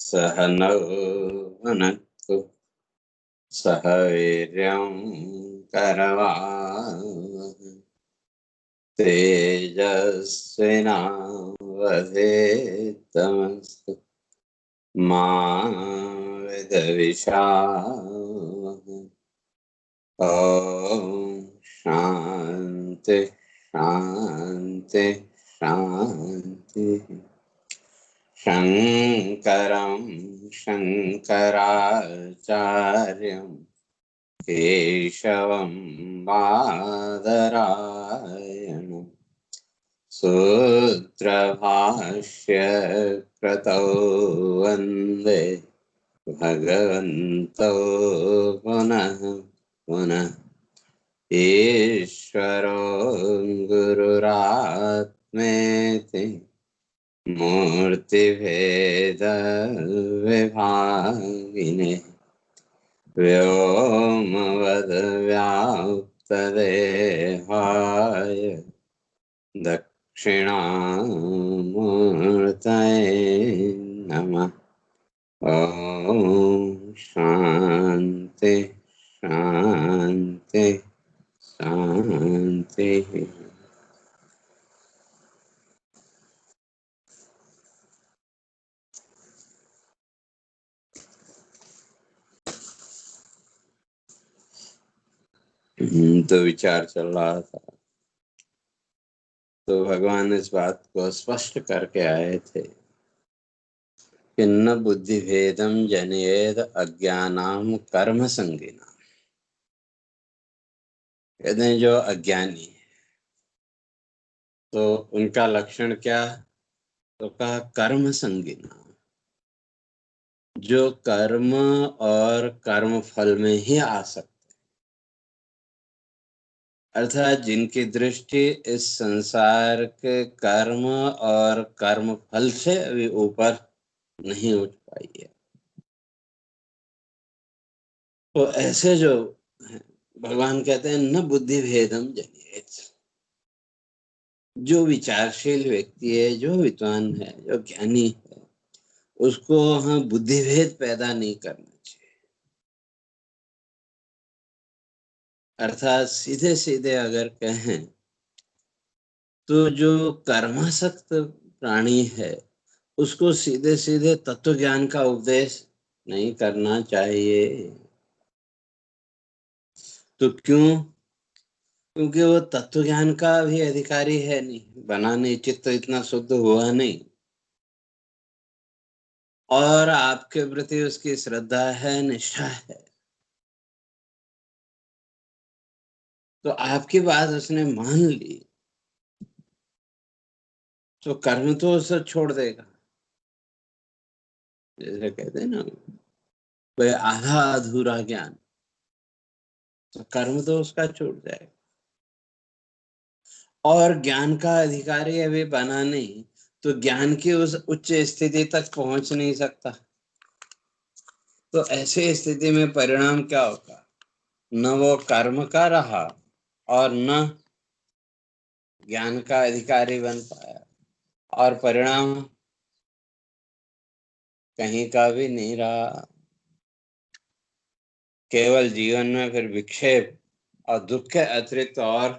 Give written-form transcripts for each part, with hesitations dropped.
सह नौ भुनक्तु सह वीर्यं करवावहै तेजस्विनावधीतमस्तु मा विद्विषावहै। ॐ शान्ति शान्ति शान्ति। शङ्करं शङ्कराचार्यं केशवं बादरायणं सूत्रभाष्य कृतौ वन्दे भगवन्तौ पुनः पुनः। ईश्वरो गुरुरात्मेति मूर्तिभेदविभागिने व्योमवद्व्याप्तदेहाय दक्षिणामूर्तये नमः। ॐ शान्ति शान्ति शान्ति। तो विचार चल रहा था, तो भगवान इस बात को स्पष्ट करके आए थे कि न बुद्धि भेदम जनेद अज्ञानाम कर्म संगिना। कहते हैं जो अज्ञानी है तो उनका लक्षण क्या, तो कहा कर्म संगिना, जो कर्म और कर्म फल में ही आ सकते, अर्थात जिनकी दृष्टि इस संसार के कर्म और कर्म फल से अभी ऊपर नहीं उठ पाई है। तो ऐसे जो हैं, भगवान कहते हैं न बुद्धि भेदम जनिएत। जो विचारशील व्यक्ति है, जो विद्वान है, जो ज्ञानी है, उसको हाँ बुद्धि भेद पैदा नहीं करना चाहिए। अर्थात सीधे सीधे अगर कहें तो जो कर्मासक्त प्राणी है उसको सीधे सीधे तत्व ज्ञान का उपदेश नहीं करना चाहिए। तो क्यों? क्योंकि वो तत्व ज्ञान का भी अधिकारी है नहीं, बना नहीं, चित्त इतना शुद्ध हुआ नहीं, और आपके प्रति उसकी श्रद्धा है, निष्ठा है, तो आपकी बात उसने मान ली तो कर्म तो उसे छोड़ देगा। जैसे कहते हैं ना भाई आधा अधूरा ज्ञान, तो कर्म तो उसका छूट जाएगा। और ज्ञान का अधिकारी अभी बना नहीं तो ज्ञान की उस उच्च स्थिति तक पहुंच नहीं सकता। तो ऐसे स्थिति में परिणाम क्या होगा, न वो कर्म का रहा और न ज्ञान का अधिकारी बन पाया, और परिणाम कहीं का भी नहीं रहा। केवल जीवन में फिर विक्षेप और दुख के अतिरिक्त और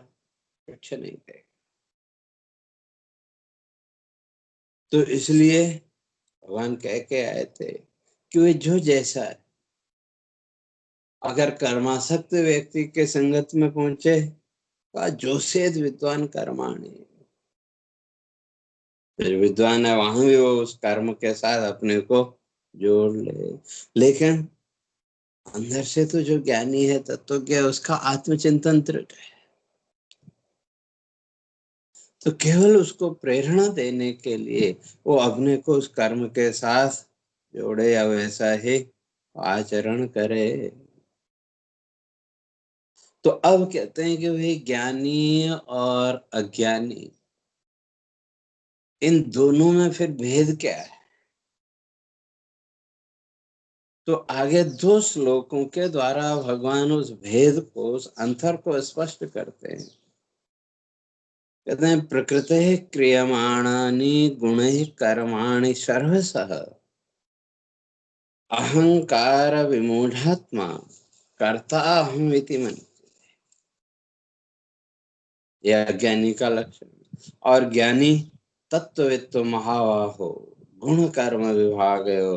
कुछ नहीं थे। तो इसलिए भगवान कह के आए थे कि वे जो जैसा है, अगर कर्मासक्त व्यक्ति के संगत में पहुंचे तो जोसेद विद्वान कर्माणी, फिर विद्वान है वहां भी वो उस कर्म के साथ अपने को जोड़ ले। लेकिन अंदर से तो जो ज्ञानी है, तत्वज्ञ, उसका आत्मचिंतन दृढ़ है, तो केवल उसको प्रेरणा देने के लिए वो अपने को उस कर्म के साथ जोड़े या वैसा ही आचरण करे। तो अब कहते हैं कि भाई ज्ञानी और अज्ञानी, इन दोनों में फिर भेद क्या है। तो आगे दो श्लोकों के द्वारा भगवान उस भेद को, उस अंतर को स्पष्ट करते हैं। कहते हैं प्रकृते क्रियमाणानि गुणैः कर्माणि सर्वशः अहंकार विमूढ़ात्मा कर्ता हूं इति मन, यह ज्ञानी का लक्षण। और ज्ञानी तत्ववित्तो महाबाहो गुण कर्म विभागयो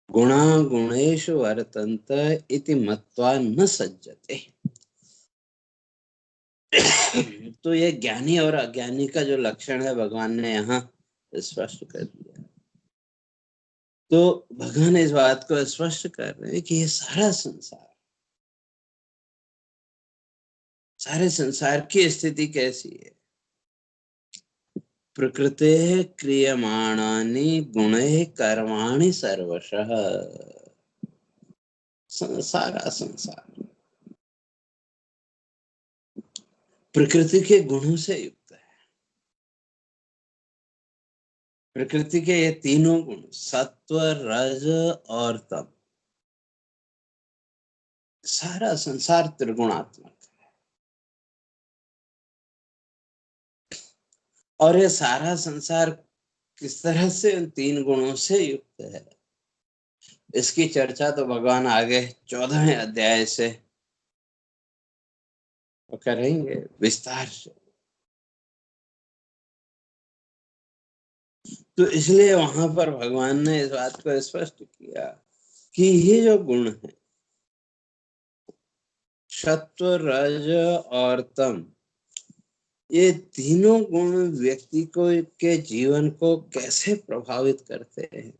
गुणा गुणेषु वर्तन्त इति मत्वा न सज्जते। तो ये ज्ञानी और अज्ञानी का जो लक्षण है भगवान ने यहाँ स्पष्ट कर दिया। तो भगवान इस बात को स्पष्ट कर रहे हैं कि ये सारे संसार की स्थिति कैसी है। प्रकृते क्रियमाणानि गुणैः कर्माणि सर्वशः, सारा संसार प्रकृति के गुणों से युक्त है। प्रकृति के ये तीनों गुण सत्व रज और तम, सारा संसार त्रिगुणात्मक है। और ये सारा संसार किस तरह से उन तीन गुणों से युक्त है, इसकी चर्चा तो भगवान आगे 14वें अध्याय से करेंगे विस्तार से। तो इसलिए वहां पर भगवान ने इस बात को स्पष्ट किया कि ये जो गुण है सत्व रज और तम, ये तीनों गुण व्यक्ति को के जीवन को कैसे प्रभावित करते हैं,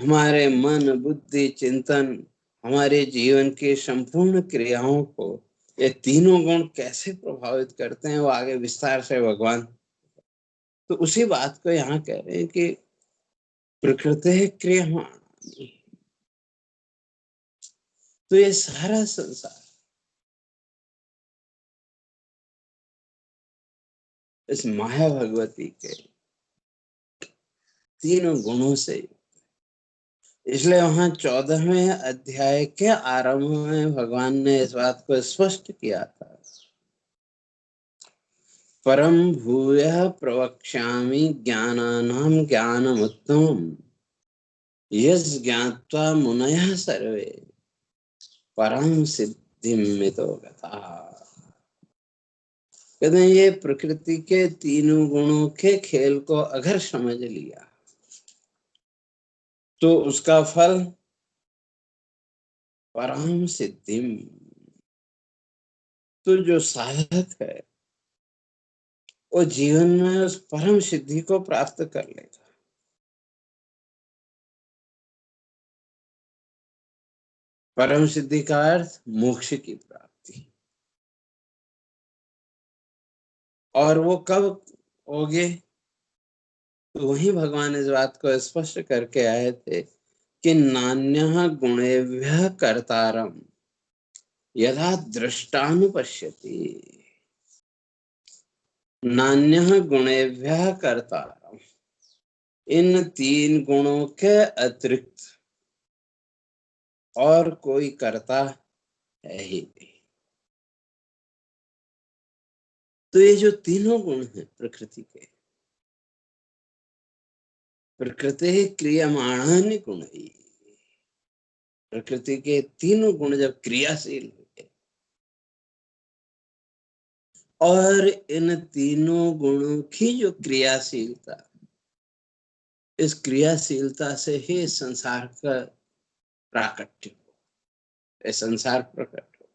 हमारे मन बुद्धि चिंतन हमारे जीवन की संपूर्ण क्रियाओं को ये तीनों गुण कैसे प्रभावित करते हैं, वो आगे विस्तार से भगवान तो उसी बात को यहाँ कह रहे हैं कि प्रकृति क्रियमाण। तो ये सारा संसार इस माया भगवती के तीनों गुणों से, इसलिए वहां 14वें अध्याय के आरंभ में भगवान ने इस बात को स्पष्ट किया था। परम भूयः प्रवक्ष्यामि ज्ञानानां ज्ञानमुत्तमम् यज्ञात्वा मुनयः सर्वे परम सिद्धिमितो गताः। कहते हैं ये प्रकृति के तीनों गुणों के खेल को अगर समझ लिया तो उसका फल परम सिद्धि, तो जो साधक है वो जीवन में उस परम सिद्धि को प्राप्त कर लेगा। परम सिद्धि का अर्थ मोक्ष की प्राप्ति। और वो कब होगे, तो वही भगवान इस बात को स्पष्ट करके आए थे कि नान्यः गुणेभ्यः कर्तारम् यथा दृष्टानुपश्यति। नान्यः गुणेभ्यः कर्तारम्, इन तीन गुणों के अतिरिक्त और कोई कर्ता है ही नहीं। तो ये जो तीनों गुण हैं प्रकृति के, प्रकृति क्रियमाणानि गुणैः, प्रकृति के तीनों गुण जब क्रियाशील हुए और इन तीनों गुणों की जो क्रियाशीलता, इस क्रियाशीलता से ही संसार का प्राकट्य हो, संसार प्रकट हो।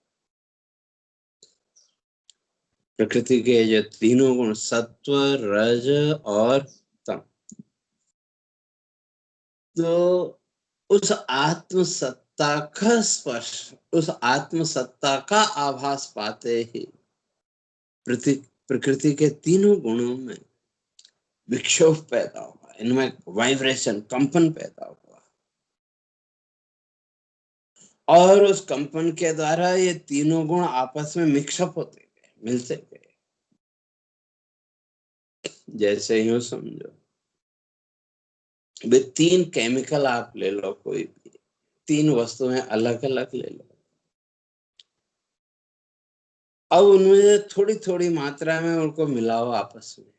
प्रकृति के जो तीनों गुण सत्व रज और तम, तो उस आत्म सत्ता का स्पर्श, उस आत्म सत्ता का आभास पाते ही प्रकृति के तीनों गुणों में विक्षोभ पैदा हुआ, इनमें वाइब्रेशन कंपन पैदा हुआ और उस कंपन के द्वारा ये तीनों गुण आपस में मिक्सअप होते गए, मिलते गए। जैसे यूं समझो, वे तीन केमिकल आप ले लो, कोई भी तीन वस्तुएं अलग अलग ले लो, अब उनमें थोड़ी थोड़ी मात्रा में उनको मिलाओ आपस में,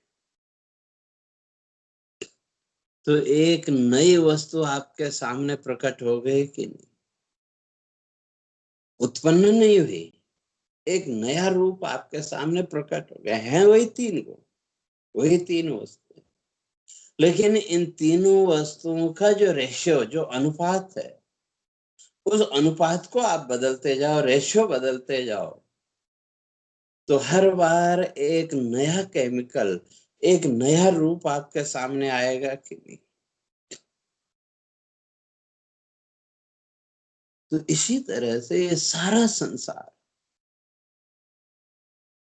तो एक नई वस्तु आपके सामने प्रकट हो गई कि नहीं? उत्पन्न नहीं हुई, एक नया रूप आपके सामने प्रकट हो गया है। वही तीन गुण, वही तीन वस्तु, लेकिन इन तीनों वस्तुओं का जो रेशियो, जो अनुपात है, उस अनुपात को आप बदलते जाओ, रेशियो बदलते जाओ, तो हर बार एक नया केमिकल, एक नया रूप आपके सामने आएगा कि नहीं? तो इसी तरह से ये सारा संसार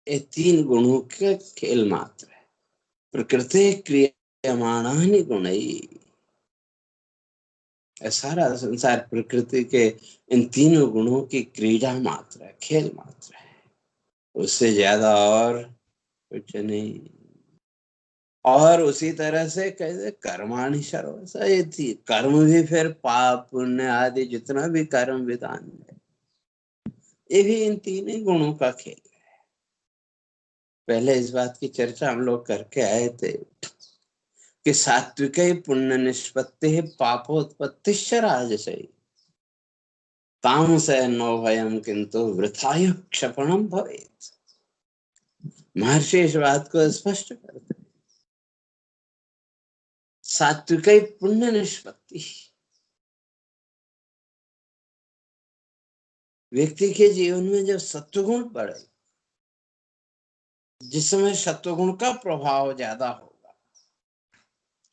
ये तीन गुणों के खेल मात्र है। प्रकृति क्रियमाणानि गुणैः, ये सारा संसार प्रकृति के इन तीनों गुणों की क्रीड़ा मात्र है, खेल मात्र है, उससे ज्यादा और कुछ नहीं। और उसी तरह से कैसे कर्माणि सर्वश, ये थी कर्म भी, फिर पाप पुण्य आदि जितना भी कर्म विधान है, ये भी इन तीन ही गुणों का खेल है। पहले इस बात की चर्चा हम लोग करके आए थे कि सात्विक पुण्य निष्पत्ति पापोत्पत्ति राजसे, तामसे नो भयम किंतु वृथाय क्षपणम भवेत्। महर्षि इस बात को स्पष्ट करते हैं। सात्विक पुण्य निष्पत्ति, व्यक्ति के जीवन में जब सत्वगुण बढ़े, जिस समय सत्वगुण का प्रभाव ज्यादा होगा,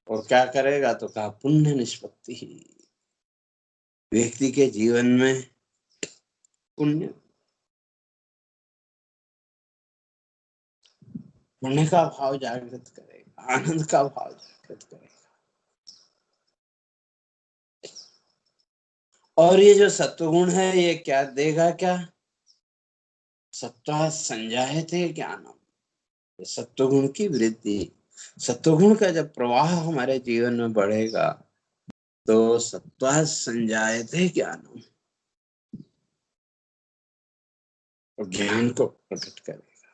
और क्या करेगा तो कहा पुण्य निष्पत्ति, व्यक्ति के जीवन में पुण्य, पुण्य का भाव जागृत करेगा, आनंद का भाव जागृत करेगा। और ये जो सत्वगुण है ये क्या देगा? क्या सत्वा संजायते ज्ञानम, सत्वगुण की वृद्धि, सत्वगुण का जब प्रवाह हमारे जीवन में बढ़ेगा तो सत्वा संजायते ज्ञानम, और ज्ञान को प्रकट करेगा।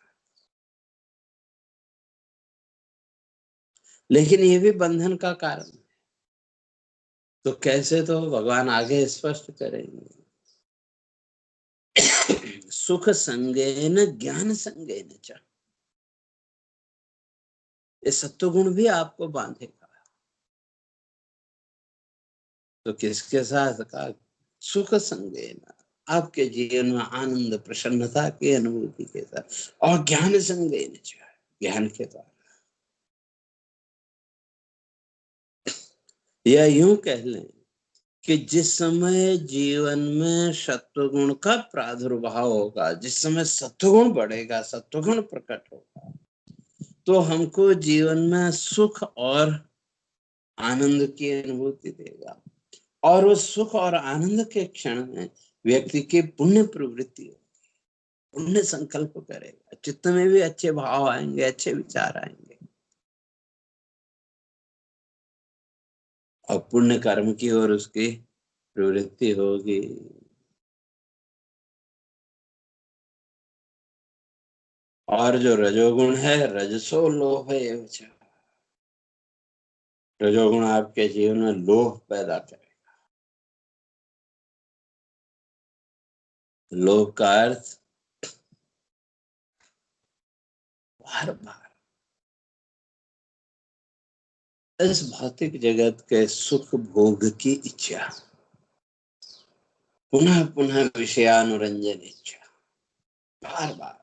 लेकिन ये भी बंधन का कारण है। तो कैसे? तो भगवान आगे स्पष्ट करेंगे। सुख संगेन ज्ञान संगेन च, ये सत्वगुण भी आपको बांधेगा। तो किसके साथ? का सुख संगेन, आपके जीवन में आनंद प्रसन्नता की अनुभूति के साथ, और ज्ञान संगेन च, ज्ञान के द्वारा। या यूं कह लें कि जिस समय जीवन में सत्वगुण का प्रादुर्भाव होगा, जिस समय सत्वगुण बढ़ेगा, सत्वगुण प्रकट होगा, तो हमको जीवन में सुख और आनंद की अनुभूति देगा। और उस सुख और आनंद के क्षण में व्यक्ति की पुण्य प्रवृत्ति होगी, पुण्य संकल्प करेगा, चित्त में भी अच्छे भाव आएंगे, अच्छे विचार आएंगे, और पुण्य कर्म की ओर उसकी प्रवृत्ति होगी। और जो रजोगुण है, रजसो लोभ एव च, रजोगुण आपके जीवन में लोभ पैदा करे। लोभ का अर्थ बार बार इस भौतिक जगत के सुख भोग की इच्छा, पुनः पुनः विषयानुरंजन इच्छा, बार बार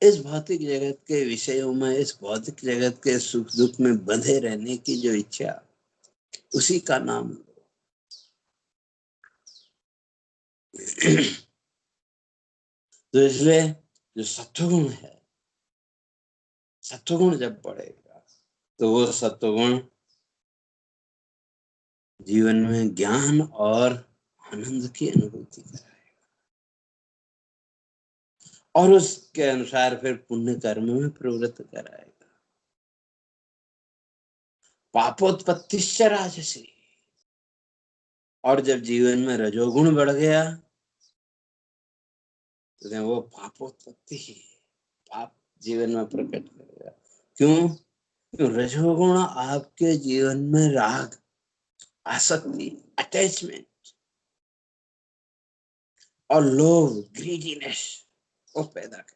इस भौतिक जगत के विषयों में, इस भौतिक जगत के सुख दुख में बंधे रहने की जो इच्छा, उसी का नाम। तो इसलिए जो सत्वगुण है, सत्वगुण जब बढ़ेगा तो वो सत्वगुण जीवन में ज्ञान और आनंद की अनुभूति कराए, और उसके अनुसार फिर पुण्य कर्म में प्रवृत्त कराएगा। पापोत्पत्ति राजसी, और जब जीवन में रजोगुण बढ़ गया तो वो पापोत्पत्ति, पाप जीवन में प्रकट करेगा। क्यों? रजोगुण आपके जीवन में राग, आसक्ति, अटैचमेंट और लोभ, ग्रीडीनेस को पैदा करे।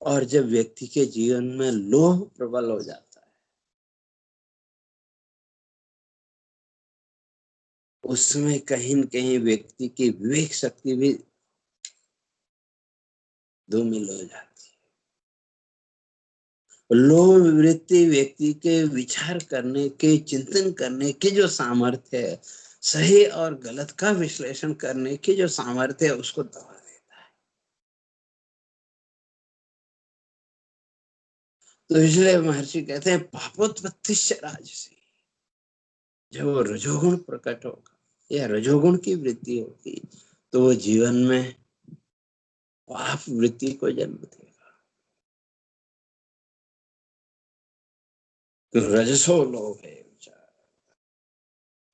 और जब व्यक्ति के जीवन में लोभ प्रबल हो जाता है, उसमें कहीं न कहीं व्यक्ति की विवेक शक्ति भी धूमिल हो जाती है। लोभ वृत्ति व्यक्ति के विचार करने के, चिंतन करने के जो सामर्थ्य है, सही और गलत का विश्लेषण करने की जो सामर्थ्य है, उसको दबा देता है। तो इसलिए महर्षि कहते हैं पापोत्पत्तिश्च राजसी। जब वो रजोगुण प्रकट होगा या रजोगुण की वृद्धि होगी, तो वो जीवन में पाप वृत्ति को जन्म देगा। तो रजसो लोभ है विचार,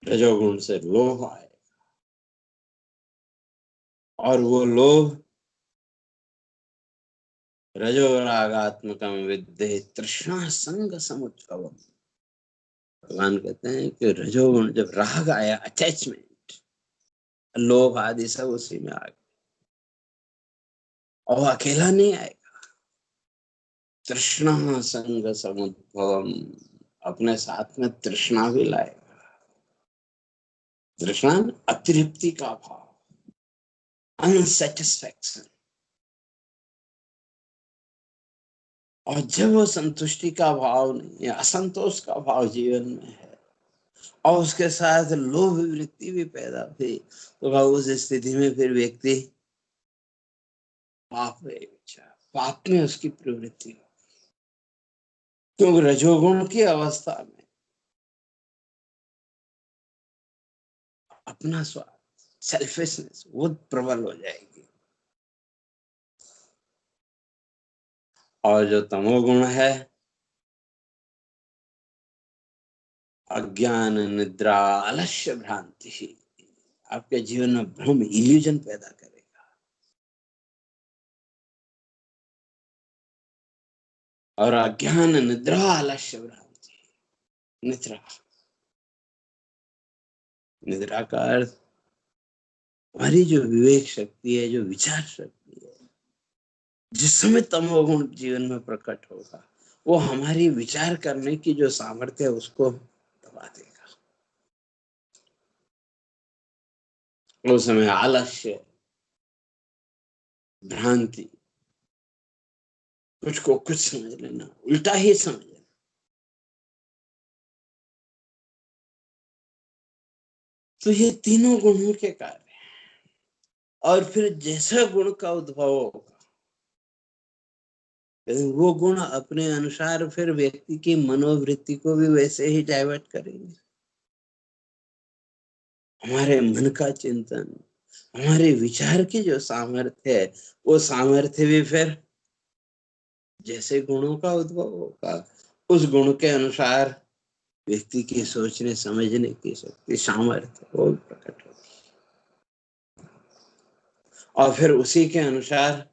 रजोगुण से लोभ आए, और वो लोभ रजोरागात्मकम विद्धि तृष्णा संग समुच्चवम्। भगवान कहते हैं कि रजोगुण जब राग आया, अटैचमेंट, लोभ आदि सब उसी में आ गए, और अकेला नहीं आएगा। तृष्णा संग समुद्भवम, अपने साथ में तृष्णा भी लाएगा। तृष्णा अतृप्ति का भाव, अनसेटिस्फैक्शन। और जब वो संतुष्टि का भाव नहीं है, असंतोष का भाव जीवन में है, और उसके साथ लोभ वृत्ति भी पैदा हुई, तो उस स्थिति में फिर व्यक्ति पाप में उसकी प्रवृत्ति हो। क्योंकि रजोगुण की अवस्था में अपना स्वार्थ, सेल्फिशनेस वो प्रबल हो जाएगी। और जो तमोगुण है, अज्ञान, निद्रा, आलस्य, भ्रांति, आपके जीवन में भ्रम, इल्यूजन पैदा करेगा। और अज्ञान, निद्रा, आलस्य, भ्रांति, निद्रा, निद्रा का अर्थ हमारी जो विवेक शक्ति है, जो विचार शक्ति है, जिस समय तमोगुण जीवन में प्रकट होगा, वो हमारी विचार करने की जो सामर्थ्य है उसको दबा देगा। उस समय आलस्य, भ्रांति, कुछ को कुछ समझ लेना, उल्टा ही समझ लेना, तो ये तीनों गुणों के कार्य हैं। और फिर जैसा गुण का उद्भव होगा, वो गुण अपने अनुसार फिर व्यक्ति की मनोवृत्ति को भी वैसे ही डाइवर्ट करेंगे। हमारे मन का चिंतन, हमारे विचार की जो सामर्थ्य है, वो सामर्थ्य भी फिर जैसे गुणों का उद्भव होगा, उस गुण के अनुसार व्यक्ति की सोचने समझने की शक्ति, सामर्थ्य वो प्रकट होगी। और फिर उसी के अनुसार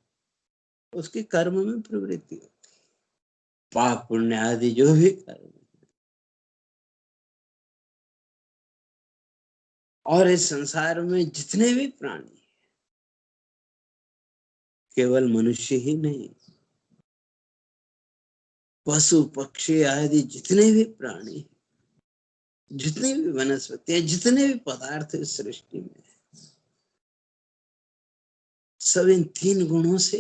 उसकी कर्म में प्रवृत्ति होगी, पाप पुण्य आदि जो भी कर्म। और इस संसार में जितने भी प्राणी, केवल मनुष्य ही नहीं, पशु पक्षी आदि जितने भी प्राणी, जितने भी वनस्पति, जितने भी पदार्थ इस सृष्टि में, सब इन तीन गुणों से।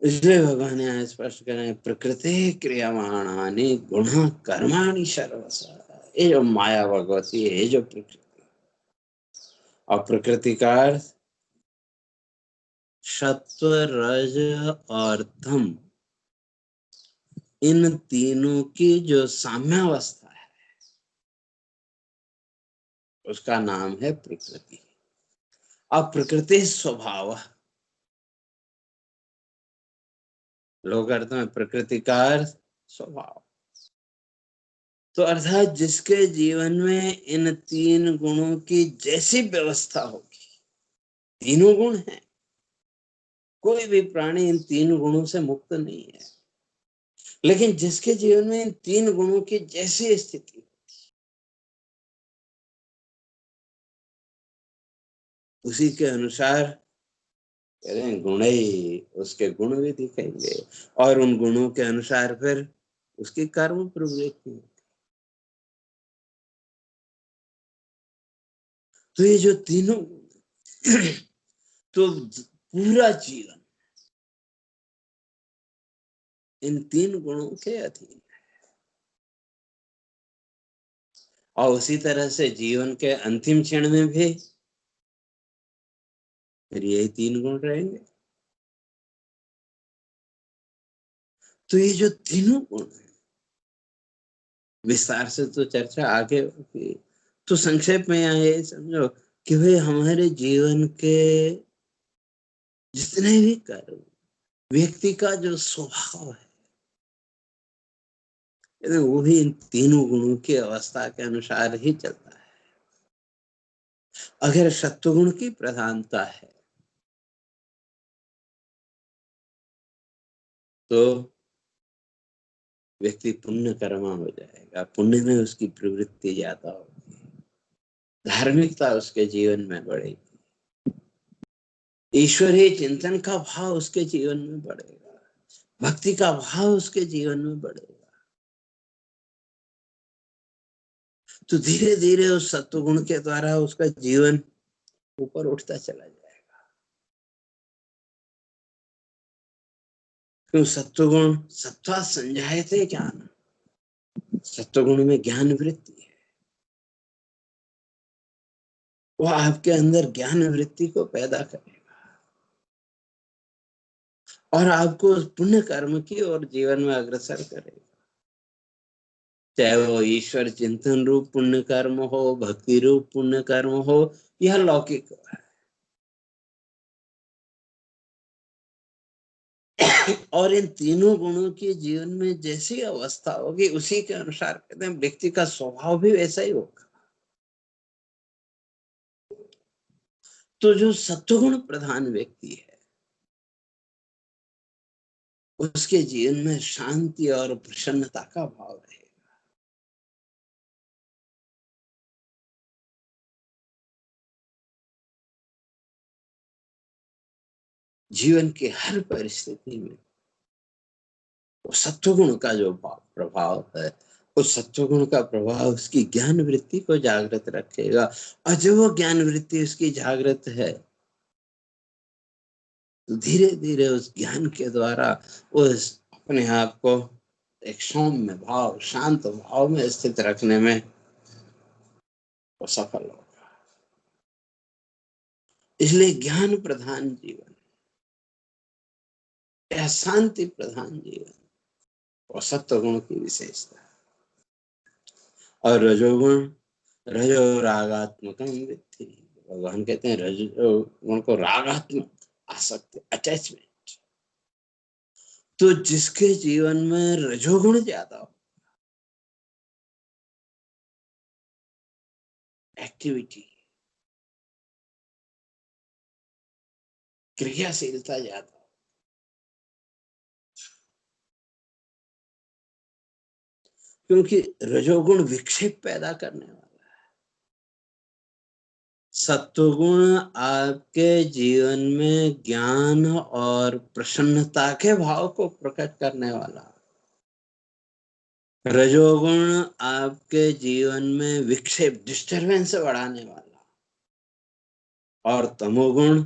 इसलिए भगवान यहाँ स्पष्ट करें, प्रकृति क्रियमाणानि गुण कर्माणि सर्वशः। ये जो माया भगवती है, जो प्रकृति, और प्रकृति का अर्थ सत्व, रज और तम, इन तीनों की जो साम्यावस्था है, उसका नाम है प्रकृति। अब प्रकृति स्वभाव, लोग अर्थ में प्रकृति का अर्थ स्वभाव, तो अर्थात जिसके जीवन में इन तीन गुणों की जैसी व्यवस्था होगी, तीनों गुण हैं। कोई भी प्राणी इन तीन गुणों से मुक्त नहीं है। लेकिन जिसके जीवन में इन तीन गुणों की जैसी स्थिति, उसी के अनुसार गुण ही उसके गुण भी दिखेंगे, और उन गुणों के अनुसार फिर उसकी कर्म प्रवृत्ति। तो ये जो तीनों तो पूरा जीवन इन तीन गुणों के अधीन, और उसी तरह से जीवन के अंतिम क्षण में भी फिर यही तीन गुण रहेंगे। तो ये जो तीनों गुण हैं, विस्तार से तो चर्चा आगे होगी, तो संक्षेप में यहाँ ये समझो कि भाई हमारे जीवन के जितने भी कर्म, व्यक्ति का जो स्वभाव है, वो भी इन तीनों गुणों की अवस्था के अनुसार ही चलता है। अगर सत्वगुण की प्रधानता है तो व्यक्ति पुण्य कर्मा हो जाएगा, पुण्य में उसकी प्रवृत्ति ज्यादा होगी, धार्मिकता उसके जीवन में बढ़ेगी, ईश्वरीय चिंतन का भाव उसके जीवन में बढ़ेगा, भक्ति का भाव उसके जीवन में बढ़ेगा। तो धीरे धीरे उस सत्वगुण के द्वारा उसका जीवन ऊपर उठता चला जाएगा। क्यों? सत्वगुण सत्वा संजायते ज्ञान, सत्वगुण में ज्ञान वृत्ति है, वो आपके अंदर ज्ञान वृत्ति को पैदा करेगा और आपको उस पुण्य कर्म की ओर जीवन में अग्रसर करेगा। चाहे वो ईश्वर चिंतन रूप पुण्य कर्म हो, भक्ति रूप पुण्य कर्म हो, या लौकिक हो। और इन तीनों गुणों की जीवन में जैसी अवस्था होगी, उसी के अनुसार कहते हैं व्यक्ति का स्वभाव भी वैसा ही होगा। तो जो सत्वगुण प्रधान व्यक्ति है, उसके जीवन में शांति और प्रसन्नता का भाव रहेगा। जीवन के हर परिस्थिति में वो सत्वगुण का जो प्रभाव है, उस सत्वगुण का प्रभाव उसकी ज्ञान वृत्ति को जागृत रखेगा। और जब वो ज्ञान वृत्ति उसकी जागृत है, तो धीरे धीरे उस ज्ञान के द्वारा उस अपने आप को एक सौम्य भाव, शांत भाव में स्थित रखने में वो सफल होगा। इसलिए ज्ञान प्रधान जीवन या शांति प्रधान जीवन और सत्वगुण की विशेषता। और रजोगुण रजो रागात्मकम विद्धि, भगवान कहते हैं रजोगुण को रागात्मक आसक्ति, अटैचमेंट। तो जिसके जीवन में रजोगुण ज्यादा हो, एक्टिविटी, क्रियाशीलता ज्यादा, क्योंकि रजोगुण विक्षेप पैदा करने वाला, सत्वगुण आपके जीवन में ज्ञान और प्रसन्नता के भाव को प्रकट करने वाला, रजोगुण आपके जीवन में विक्षेप, डिस्टरबेंस बढ़ाने वाला, और तमोगुण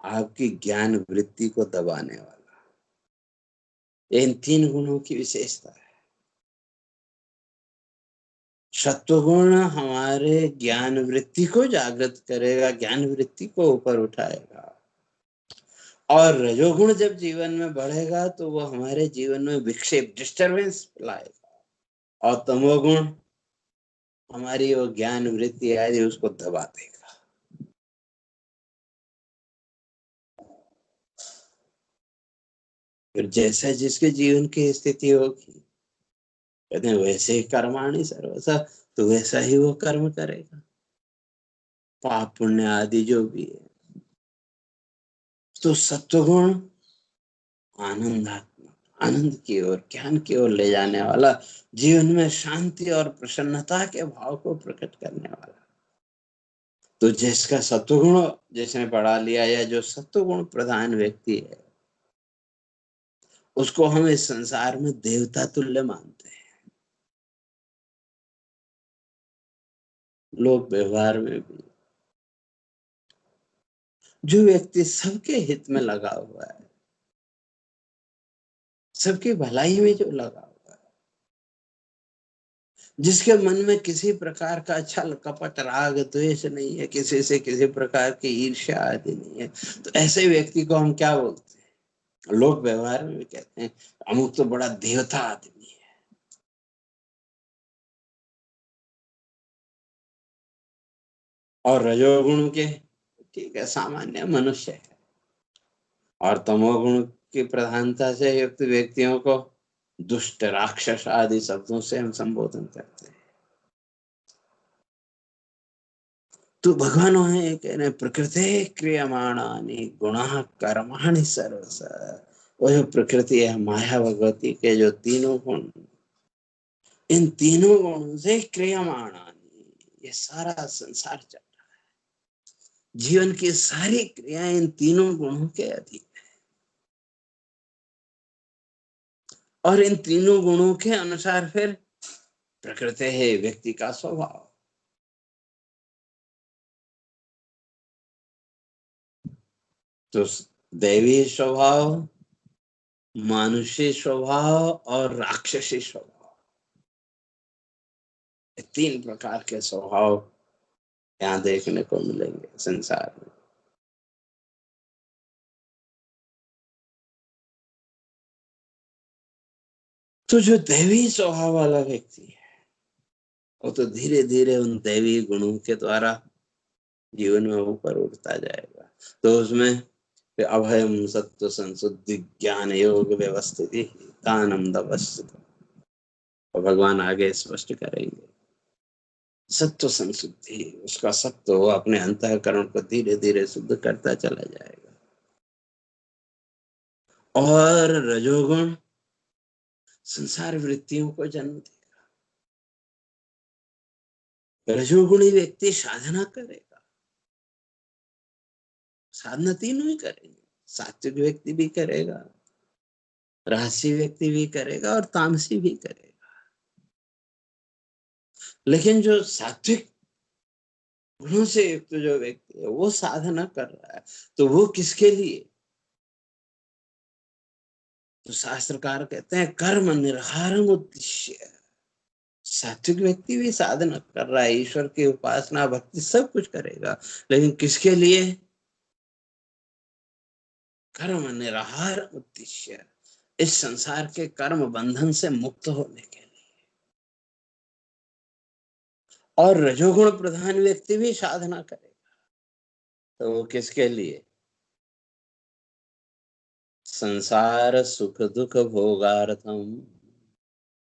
आपकी ज्ञान वृत्ति को दबाने वाला। इन तीन गुणों की विशेषता है। सत्वगुण हमारे ज्ञान वृत्ति को जागृत करेगा, ज्ञान वृत्ति को ऊपर उठाएगा, और रजोगुण जब जीवन में बढ़ेगा तो वो हमारे जीवन में विक्षेप, डिस्टरबेंस लाएगा, और तमोगुण हमारी वो ज्ञान वृत्ति आदि उसको दबा देगा। फिर जैसा जिसके जीवन की स्थिति होगी, कहते हैं वैसे ही कर्माणि सर्वथा, तो वैसा ही वो कर्म करेगा। पाप पुण्य आदि जो भी है। तो सत्वगुण आनंदात्मक, आनंद की ओर, ज्ञान की ओर ले जाने वाला, जीवन में शांति और प्रसन्नता के भाव को प्रकट करने वाला। तो जिसका सत्वगुण, जिसने पढ़ा लिया या जो सत्वगुण प्रधान व्यक्ति है, उसको हम इस संसार में देवता तुल्य मानते हैं। लोक व्यवहार में भी जो व्यक्ति सबके हित में लगा हुआ है, सबकी भलाई में जो लगा हुआ है, जिसके मन में किसी प्रकार का छल कपट राग द्वेष नहीं है, किसी से किसी प्रकार की ईर्ष्या आदि नहीं है, तो ऐसे व्यक्ति को हम क्या बोलते हैं? लोक व्यवहार में भी कहते हैं अमुक तो बड़ा देवता आदमी है। और रजोगुण के, ठीक है, सामान्य मनुष्य है। और तमोगुण की प्रधानता से युक्त व्यक्तियों को दुष्ट, राक्षस आदि शब्दों से हम संबोधन करते हैं। तो भगवान वहां कह रहे प्रकृति क्रियमाणानि गुणाः कर्माणि सर्वश। वो जो प्रकृति है, माया भगवती के जो तीनों गुण, इन तीनों गुणों से क्रियमाणानि, ये सारा संसार चल रहा है। जीवन की सारी क्रियाएं इन तीनों गुणों के अधीन, और इन तीनों गुणों के अनुसार फिर प्रकृति है व्यक्ति का स्वभाव। तो दैवी स्वभाव, मानुषी स्वभाव और राक्षसी स्वभाव, तीन प्रकार के स्वभाव यहाँ देखने को मिलेंगे संसार में। तो जो दैवी स्वभाव वाला व्यक्ति है, वो तो धीरे धीरे उन दैवी गुणों के द्वारा जीवन में ऊपर उठता जाएगा। तो उसमें अभयम सत्व संशुद्धि ज्ञान योग व्यवस्थिति दानम दपस्थ, और भगवान आगे स्पष्ट करेंगे। सत्व संशुद्धि, उसका सत्व वो अपने अंतःकरण को धीरे धीरे शुद्ध करता चला जाएगा। और रजोगुण संसार वृत्तियों को जन्म देगा। रजोगुणी व्यक्ति साधना करेगा, साधना तीनों ही करेंगे। सात्विक व्यक्ति भी करेगा, राजसी व्यक्ति भी करेगा, और तामसी भी करेगा। लेकिन जो सात्विक गुणों से युक्त जो व्यक्ति है, वो साधना कर रहा है, तो वो किसके लिए? तो शास्त्रकार कहते हैं कर्म निर्हारम उद्देश्य। सात्विक व्यक्ति भी साधना कर रहा है, ईश्वर की उपासना भक्ति सब कुछ करेगा, लेकिन किसके लिए? कर्म निराहार उद्देश्य, इस संसार के कर्म बंधन से मुक्त होने के लिए। और रजोगुण प्रधान व्यक्ति भी साधना करेगा, तो वो किसके लिए? संसार सुख दुख भोगार्थम,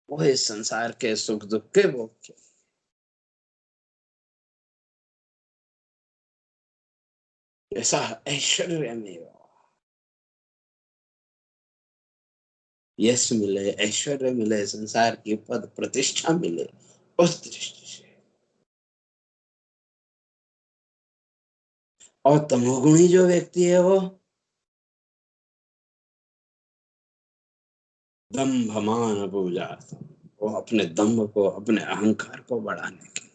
वो इस संसार के सुख दुख के भोग के। ऐसा ऐश्वर्य में यश मिले, ऐश्वर्य मिले, संसार की पद प्रतिष्ठा मिले, उस दृष्टि से। और तमोगुणी जो व्यक्ति है, वो दंभमान पूजा, वो अपने दंभ को, अपने अहंकार को बढ़ाने के,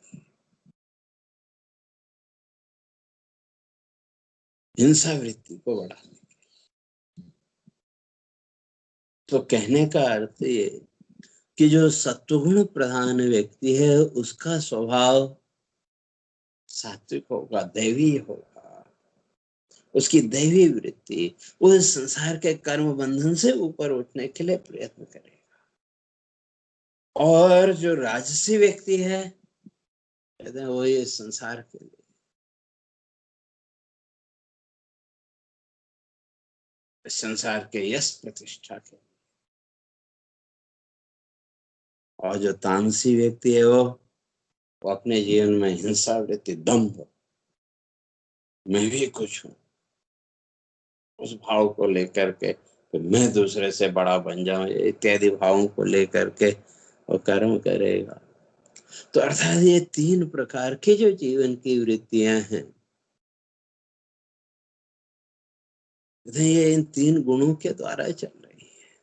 हिंसा वृत्ति को बढ़ाने। तो कहने का अर्थ ये कि जो सत्वगुण प्रधान व्यक्ति है, उसका स्वभाव सात्विक होगा, दैवी होगा। उसकी दैवी वृत्ति, वो इस संसार के कर्म बंधन से ऊपर उठने के लिए प्रयत्न करेगा। और जो राजसी व्यक्ति है, कहते हैं वो ये संसार के लिए, संसार के यश प्रतिष्ठा के। और जो तामसी व्यक्ति है, वो अपने जीवन में हिंसा वृत्ति, दंभ, मैं भी कुछ हूँ, उस भाव को लेकर के तो मैं दूसरे से बड़ा बन जाऊं, इत्यादि भावों को लेकर के वो कर्म करेगा। तो अर्थात ये तीन प्रकार के जो जीवन की वृत्तियां हैं, ये इन तीन गुणों के द्वारा चल रही है।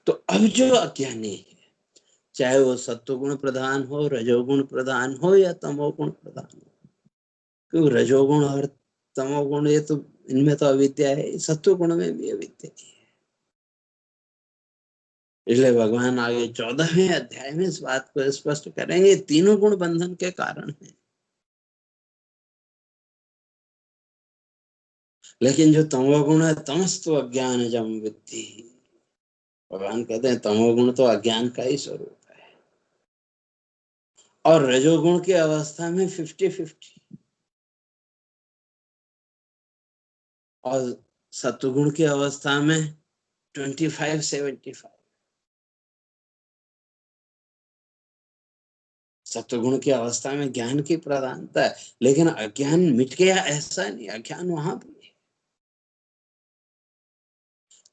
तो अब जो अज्ञानी है, चाहे वो सत्वगुण प्रधान हो, रजोगुण प्रधान हो या तमोगुण प्रधान हो, क्योंकि रजोगुण और तमोगुण ये तो, इनमें तो अविद्या है, सत्वगुण में भी अविद्या है। इसलिए भगवान आगे 14वें अध्याय में इस बात को स्पष्ट करेंगे, तीनों गुण बंधन के कारण है। लेकिन जो तमोगुण है, तमस्तु अज्ञान जम विद्धि, भगवान कहते हैं तमोगुण तो अज्ञान का ही स्वरूप है। और रजोगुण की अवस्था में 50-50, और सत्वगुण की अवस्था में 25-75। सत्वगुण की अवस्था में ज्ञान की प्रधानता है, लेकिन अज्ञान मिट गया ऐसा नहीं, अज्ञान वहां भी है।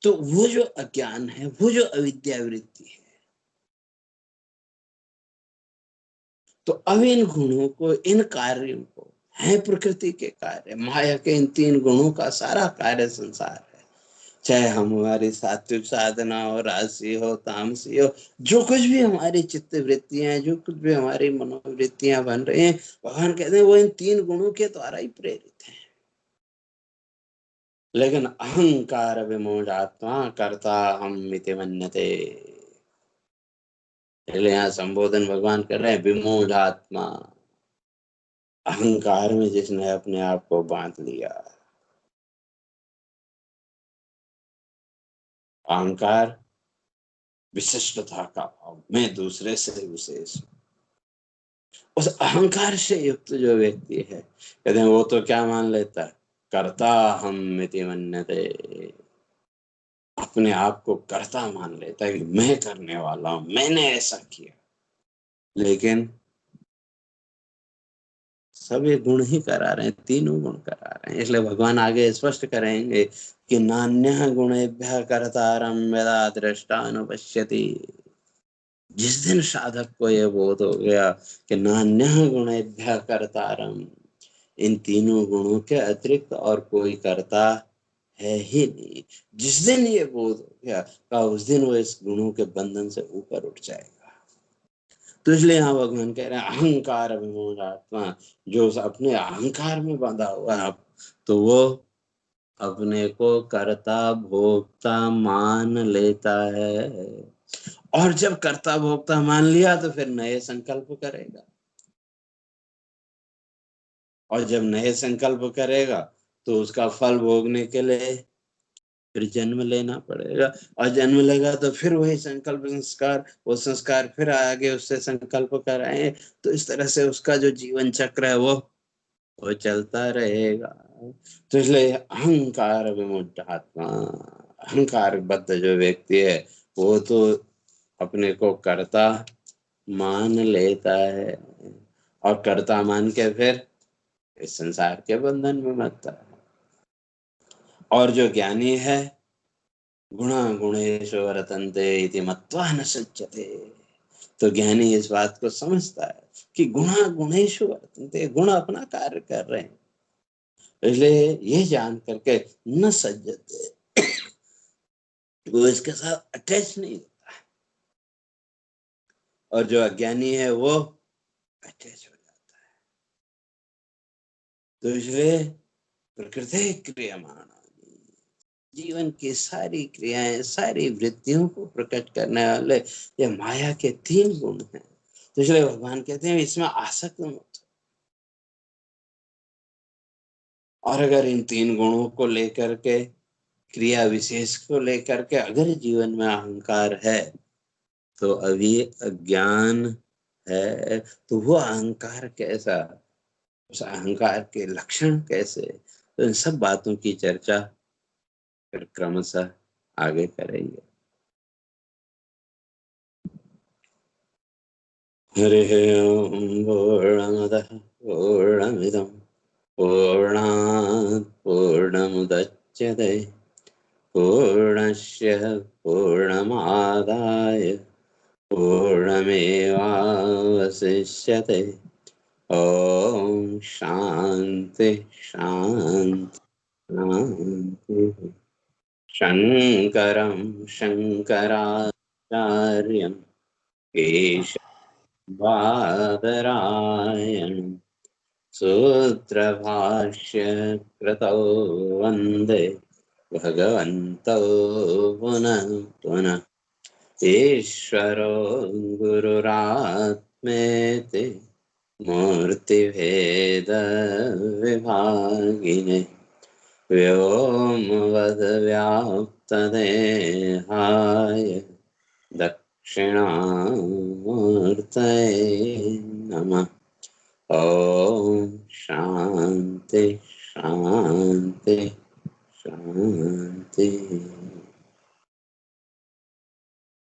तो वो जो अज्ञान है, वो जो अविद्यावृत्ति है, तो अब इन गुणों को, इन कार्यों को, है प्रकृति के कार्य, माया के इन तीन गुणों का सारा कार्य संसार है। चाहे हमारी सात्विक साधना हो, राजसी हो, तामसी हो, जो कुछ भी हमारी चित्त वृत्तियां, जो कुछ भी हमारी मनोवृत्तियां बन रही हैं, भगवान कहते हैं वो इन तीन गुणों के द्वारा ही प्रेरित है। लेकिन अहंकार विमूढ़ात्मा कर्ता हम मिति मन्यते, इसलिए यहाँ संबोधन भगवान कर रहे हैं, विमूढ़ात्मा, अहंकार में जिसने अपने आप को बांध लिया। अहंकार विशिष्टता का भाव, मैं दूसरे से विशेष। उस अहंकार से युक्त जो व्यक्ति है, कहते हैं वो तो क्या मान लेता है, कर्ता हम मिति मन्यते, अपने आप को कर्ता मान लेता है कि मैं करने वाला हूं, मैंने ऐसा किया। लेकिन सभी गुण ही करा रहे हैं, तीनों गुण करा रहे हैं। इसलिए भगवान आगे स्पष्ट करेंगे कि नान्यः गुणेभ्यः कर्तारं यदा दृष्टानुपश्यति। जिस दिन साधक को यह बोध हो गया कि नान्यः गुणेभ्यः कर्तारं, इन तीनों गुणों के अतिरिक्त और कोई कर्ता है ही नहीं, जिस दिन ये बोध हो गया का, उस दिन वो इस गुणों के बंधन से ऊपर उठ जाएगा। तो इसलिए यहाँ भगवान कह रहे हैं अहंकार विमूढ़ात्मा, जो अपने अहंकार में बंधा हुआ है, तो वो अपने को कर्ता भोक्ता मान लेता है। और जब कर्ता भोक्ता मान लिया तो फिर नए संकल्प करेगा, और जब नए संकल्प करेगा तो उसका फल भोगने के लिए फिर जन्म लेना पड़ेगा, और जन्म लेगा तो फिर वही संकल्प संस्कार, वो संस्कार फिर आगे उससे संकल्प कराए। तो इस तरह से उसका जो जीवन चक्र है वो चलता रहेगा। तो इसलिए अहंकार विमुढ़ात्मा, अहंकार बद्ध जो व्यक्ति है, वो तो अपने को कर्ता मान लेता है, और कर्ता मान के फिर इस संसार के बंधन में मरता है। और जो ज्ञानी है, गुणा गुणेषु वर्तन्ते इति मत्वा न सज्जते, तो ज्ञानी इस बात को समझता है कि गुणा गुणेषु वर्तन्ते, गुण अपना कार्य कर रहे हैं, इसलिए ये जान करके न सज्जते, वो इसके साथ अटैच नहीं होता है। और जो अज्ञानी है वो अटैच हो जाता है। तो इसलिए प्रकृति क्रियमाण, जीवन की सारी क्रियाएं, सारी वृत्तियों को प्रकट करने वाले ये माया के तीन गुण हैं। तो इसलिए भगवान कहते हैं इसमें आसक्त मत हो। और अगर इन तीन गुणों को लेकर के, क्रिया विशेष को लेकर के अगर जीवन में अहंकार है, तो अभी अज्ञान है। तो वो अहंकार कैसा, उस अहंकार के लक्षण कैसे, तो इन सब बातों की चर्चा फिर क्रमशः आगे करेंगे। हरिः ओम् पूर्णमदः पूर्णमिदम् पूर्णात् पूर्णमुदच्यते पूर्णस्य पूर्णमादाय पूर्णमेवावशिष्यते। ॐ शान्ति शान्ति शान्तिः। शङ्करं शङ्कराचार्यं केशवादरायणं सूत्रभाष्य कृतौ वन्दे भगवन्तौ पुनः पुनः। ईश्वरो गुरुरात्मेति मूर्तिभेदविभागिने व्योमवद्व्याप्तदेहाय दक्षिणामूर्तये नमः। ॐ शान्ति शान्ति शान्ति।